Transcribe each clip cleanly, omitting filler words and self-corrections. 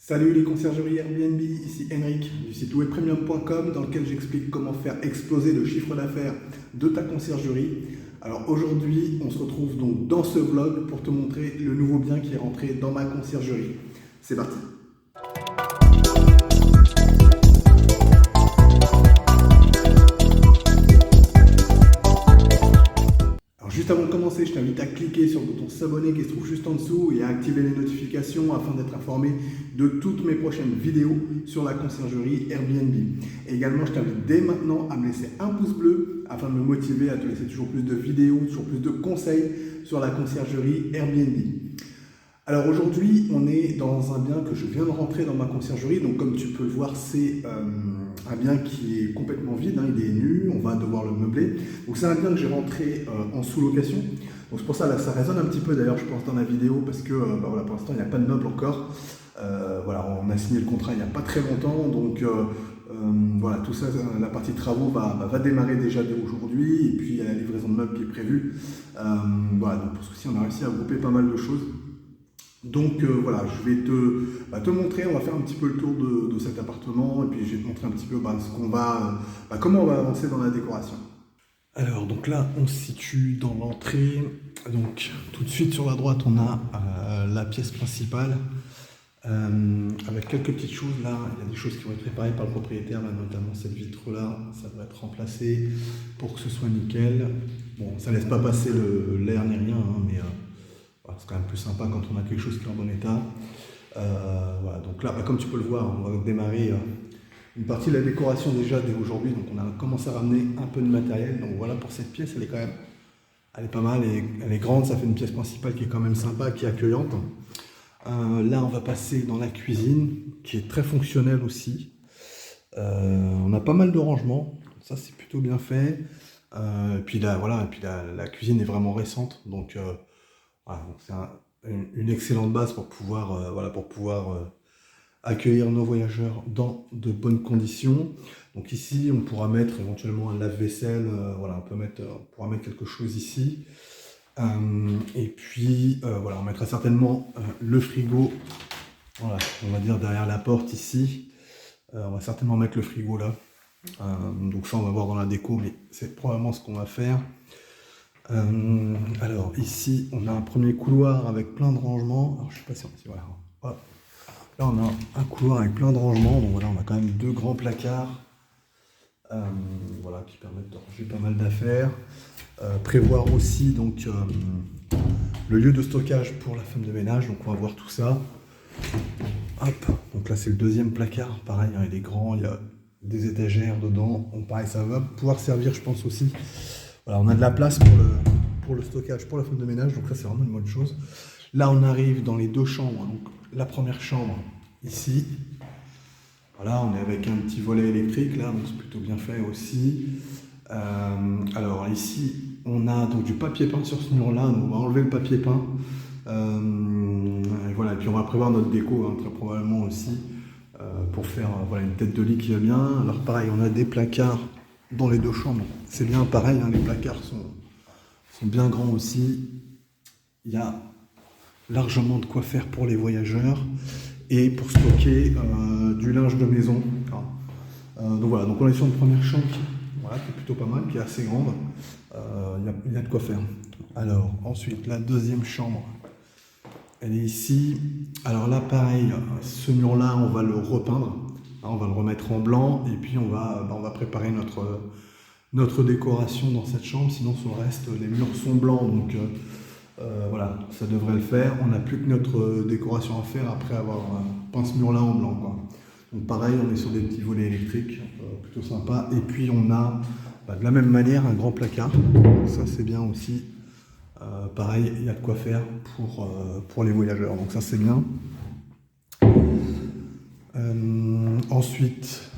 Salut les conciergeries Airbnb, ici Henrik du site louerpremium.com dans lequel j'explique comment faire exploser le chiffre d'affaires de ta conciergerie. Alors aujourd'hui, on se retrouve donc dans ce vlog pour te montrer le nouveau bien qui est rentré dans ma conciergerie. C'est parti! Juste avant de commencer, je t'invite à cliquer sur le bouton s'abonner qui se trouve juste en dessous et à activer les notifications afin d'être informé de toutes mes prochaines vidéos sur la conciergerie Airbnb. Et également, je t'invite dès maintenant à me laisser un pouce bleu afin de me motiver à te laisser toujours plus de vidéos, toujours plus de conseils sur la conciergerie Airbnb. Alors aujourd'hui, on est dans un bien que je viens de rentrer dans ma conciergerie. Donc comme tu peux le voir, c'est un bien qui est complètement vide, hein, il est nu, on va devoir le meubler. Donc c'est un bien que j'ai rentré en sous-location. Donc c'est pour ça, là, ça résonne un petit peu d'ailleurs, je pense, dans la vidéo, parce que voilà, pour l'instant, il n'y a pas de meubles encore. Voilà, on a signé le contrat il n'y a pas très longtemps, donc voilà, tout ça, la partie travaux va démarrer déjà dès aujourd'hui, et puis il y a la livraison de meubles qui est prévue. Voilà, donc pour ceci, on a réussi à grouper pas mal de choses. Donc voilà, je vais te montrer, on va faire un petit peu le tour de cet appartement et puis je vais te montrer un petit peu comment on va avancer dans la décoration. Alors donc là, on se situe dans l'entrée. Donc tout de suite sur la droite, on a la pièce principale avec quelques petites choses là. Il y a des choses qui vont être réparées par le propriétaire, là, notamment cette vitre là, ça va être remplacé pour que ce soit nickel. Bon, ça laisse pas passer l'air ni rien, hein, mais c'est quand même plus sympa quand on a quelque chose qui est en bon état. Voilà, donc là, comme tu peux le voir, on va démarrer une partie de la décoration déjà dès aujourd'hui. Donc on a commencé à ramener un peu de matériel. Donc voilà, pour cette pièce, elle est pas mal, elle est grande, ça fait une pièce principale qui est quand même sympa, qui est accueillante. Là, on va passer dans la cuisine, qui est très fonctionnelle aussi. On a pas mal de rangements, ça c'est plutôt bien fait. Et puis là, voilà, la cuisine est vraiment récente, donc voilà, c'est une excellente base pour pouvoir, accueillir nos voyageurs dans de bonnes conditions. Donc ici, on pourra mettre éventuellement un lave-vaisselle, voilà, on pourra mettre quelque chose ici. Et puis, voilà, on mettra certainement le frigo, voilà, on va dire derrière la porte ici. On va certainement mettre le frigo là. Donc ça, on va voir dans la déco, mais c'est probablement ce qu'on va faire. Alors ici on a un premier couloir avec plein de rangements. Alors je sais pas si voilà. Hop. Là on a un couloir avec plein de rangements, donc voilà, on a quand même deux grands placards voilà, qui permettent de ranger pas mal d'affaires. Prévoir aussi donc le lieu de stockage pour la femme de ménage, donc on va voir tout ça. Hop, donc là c'est le deuxième placard, pareil, hein, il est grand, il y a des étagères dedans, donc pareil, ça va pouvoir servir je pense aussi. Voilà, on a de la place pour le stockage, pour la femme de ménage, donc ça c'est vraiment une bonne chose. Là on arrive dans les deux chambres, donc la première chambre ici. Voilà, on est avec un petit volet électrique là, donc c'est plutôt bien fait aussi. Alors ici on a donc du papier peint sur ce mur là, donc on va enlever le papier peint. Et voilà, et puis on va prévoir notre déco, hein, très probablement aussi, pour faire voilà, une tête de lit qui va bien. Alors pareil, on a des placards dans les deux chambres, c'est bien pareil, hein, les placards sont bien grands aussi. Il y a largement de quoi faire pour les voyageurs et pour stocker du linge de maison. Donc voilà, donc on est sur une première chambre voilà, qui est plutôt pas mal, qui est assez grande. Il y a de quoi faire. Alors ensuite, la deuxième chambre, elle est ici. Alors là, pareil, ce mur-là, on va le repeindre. On va le remettre en blanc et puis on va préparer notre décoration dans cette chambre. Sinon, sur le reste, les murs sont blancs, donc voilà, ça devrait le faire. On n'a plus que notre décoration à faire après avoir peint ce mur-là en blanc, quoi. Donc pareil, on est sur des petits volets électriques, plutôt sympa. Et puis on a de la même manière un grand placard. Ça c'est bien aussi. Pareil, il y a de quoi faire pour les voyageurs, donc ça c'est bien. Ensuite,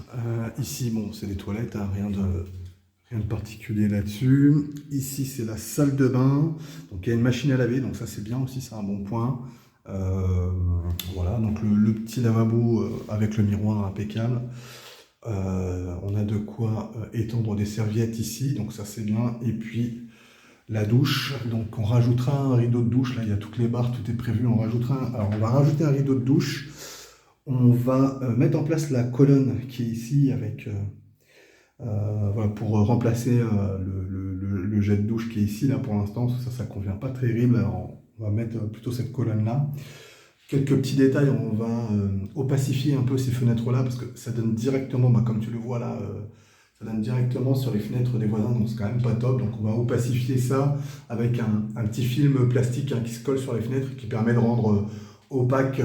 ici, bon, c'est des toilettes, hein, rien de particulier là-dessus. Ici, c'est la salle de bain. Donc, il y a une machine à laver, donc ça, c'est bien aussi, c'est un bon point. Voilà, donc le petit lavabo avec le miroir impeccable. On a de quoi étendre des serviettes ici, donc ça, c'est bien. Et puis, la douche, donc on rajoutera un rideau de douche. Là, il y a toutes les barres, tout est prévu. Alors, on va rajouter un rideau de douche On va mettre en place la colonne qui est ici avec voilà, pour remplacer le jet de douche qui est ici là pour l'instant. Ça convient pas terrible. Alors on va mettre plutôt cette colonne là. Quelques petits détails, on va opacifier un peu ces fenêtres là parce que ça donne directement, comme tu le vois là, ça donne directement sur les fenêtres des voisins, donc c'est quand même pas top. Donc on va opacifier ça avec un petit film plastique qui se colle sur les fenêtres et qui permet de rendre opaque,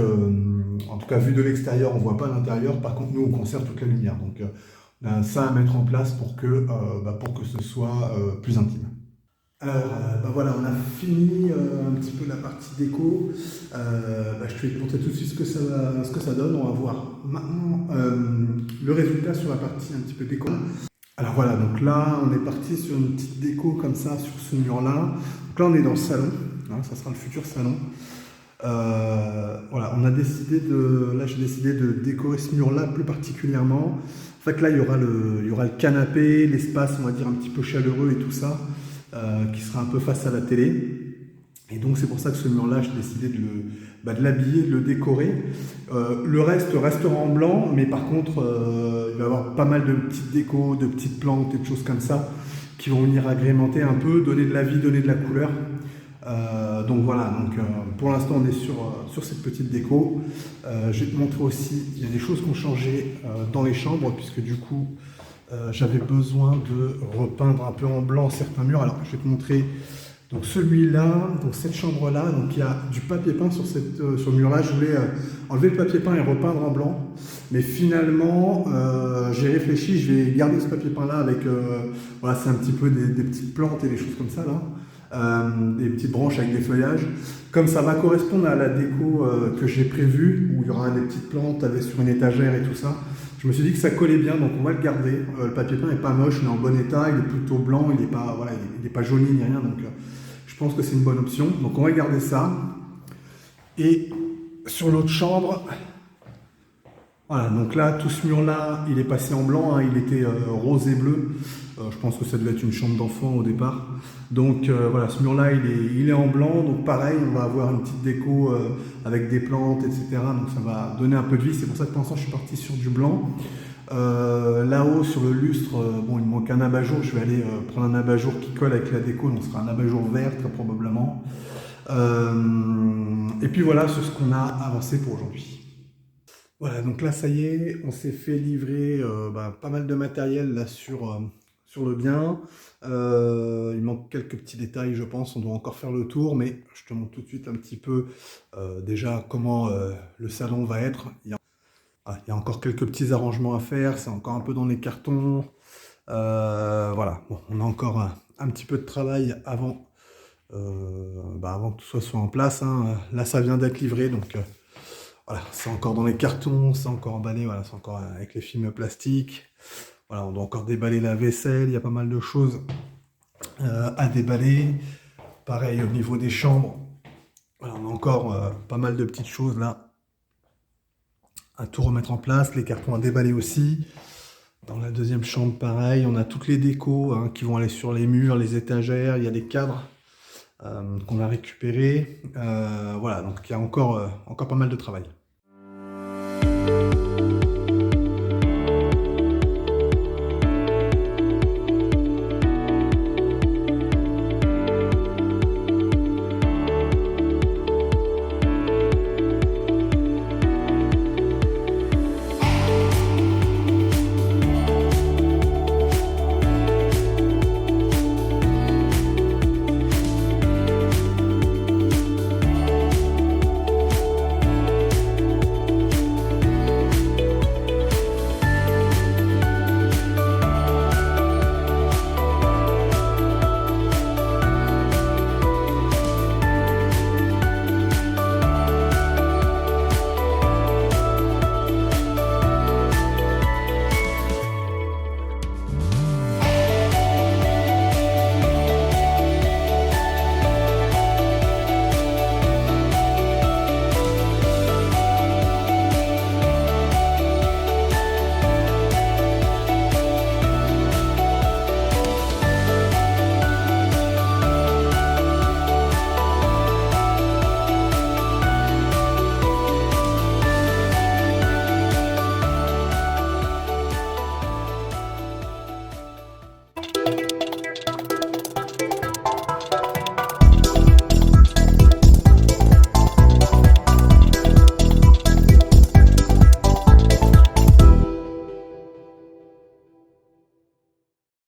en tout cas vu de l'extérieur on voit pas l'intérieur, par contre nous on conserve toute la lumière. Donc on a ça à mettre en place pour que ce soit plus intime. Voilà, on a fini un petit peu la partie déco. Je te vais te montrer tout de suite ce que ça donne. On va voir maintenant le résultat sur la partie un petit peu déco. Alors voilà, donc là on est parti sur une petite déco comme ça sur ce mur-là. Donc là on est dans le salon, hein, ça sera le futur salon. Voilà, j'ai décidé de décorer ce mur-là plus particulièrement. En fait, là, il y aura le canapé, l'espace, on va dire, un petit peu chaleureux et tout ça, qui sera un peu face à la télé. Et donc, c'est pour ça que ce mur-là, j'ai décidé de l'habiller, de le décorer. Le reste restera en blanc, mais par contre, il va y avoir pas mal de petites décos, de petites plantes et de choses comme ça, qui vont venir agrémenter un peu, donner de la vie, donner de la couleur. Donc voilà, pour l'instant on est sur cette petite déco. Je vais te montrer aussi, il y a des choses qui ont changé dans les chambres, puisque du coup j'avais besoin de repeindre un peu en blanc certains murs. Alors je vais te montrer donc celui-là, donc cette chambre-là, donc il y a du papier peint sur ce mur-là. Je voulais enlever le papier peint et repeindre en blanc, mais finalement j'ai réfléchi, je vais garder ce papier peint-là avec, voilà, c'est un petit peu des petites plantes et des choses comme ça là. Des petites branches avec des feuillages. Comme ça va correspondre à la déco que j'ai prévue, où il y aura des petites plantes avec, sur une étagère et tout ça, je me suis dit que ça collait bien, donc on va le garder. Le papier peint n'est pas moche, il est en bon état, il est plutôt blanc, il n'est pas, voilà, pas jauni ni rien, donc je pense que c'est une bonne option. Donc on va garder ça. Et sur l'autre chambre, voilà, donc là, tout ce mur-là, il est passé en blanc, hein, il était rose et bleu. Je pense que ça devait être une chambre d'enfant au départ. Donc voilà, ce mur-là, il est en blanc. Donc pareil, on va avoir une petite déco avec des plantes, etc. Donc ça va donner un peu de vie. C'est pour ça que pour l'instant, je suis parti sur du blanc. Là-haut, sur le lustre, bon, il me manque un abat-jour. Je vais aller prendre un abat-jour qui colle avec la déco. Donc ce sera un abat-jour vert, très probablement. Et puis voilà, c'est ce qu'on a avancé pour aujourd'hui. Voilà, donc là, ça y est, on s'est fait livrer pas mal de matériel là sur le bien. Il manque quelques petits détails, je pense. On doit encore faire le tour, mais je te montre tout de suite un petit peu déjà comment le salon va être. Il y a encore quelques petits arrangements à faire. C'est encore un peu dans les cartons. Voilà, bon, on a encore un petit peu de travail avant que tout soit en place, hein. Là, ça vient d'être livré, donc... Voilà, c'est encore dans les cartons, c'est encore emballé, voilà, c'est encore avec les films plastiques. Voilà, on doit encore déballer la vaisselle, il y a pas mal de choses à déballer. Pareil au niveau des chambres, voilà, on a encore pas mal de petites choses là à tout remettre en place, les cartons à déballer aussi. Dans la deuxième chambre, pareil, on a toutes les décos qui vont aller sur les murs, les étagères, il y a des cadres qu'on a récupérés. Voilà, donc il y a encore pas mal de travail.